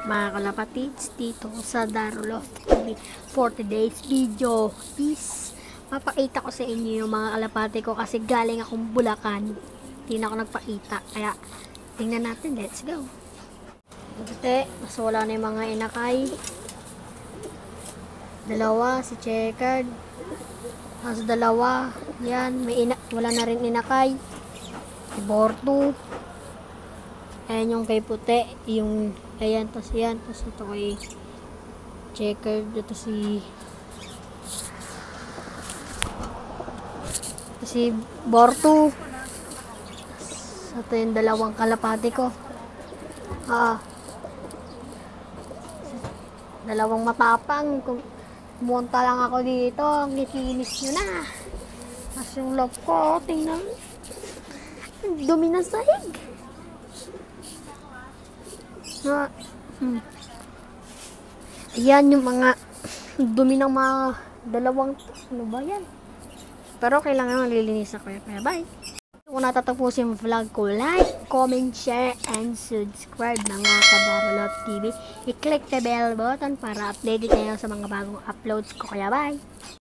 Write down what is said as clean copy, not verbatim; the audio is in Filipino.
mga kalapatids dito sa Darlof TV. For today's video is mapakita ko sa inyo yung mga kalapati ko kasi galing akong Bulacan. Hindi na ako nagpakita. Kaya tingnan natin. Let's go. Buti, mas wala na yung mga inakay. Dalawa, si Checkered. Mas dalawa. Yan, wala na rin inakay. Si Borto. Ayan yung kay puti, yung ayan, tas yan, tas ito kay Checkered, ito si Borto. Ito yung dalawang kalapati ko. Dalawang matapang. Kung pumunta lang ako dito, ang kikinis nyo na. Tapos yung love ko, tingnan, dumi ng sahig. Ayan yung mga dumi ng mga dalawang, ano ba yan? Pero kailangan malilinis ako. Kaya bye! Kung natatapusin yung vlog ko, like, comment, share, and subscribe mga Kadarlof TV. I-click the bell button para updated kayo sa mga bagong uploads ko. Kaya bye!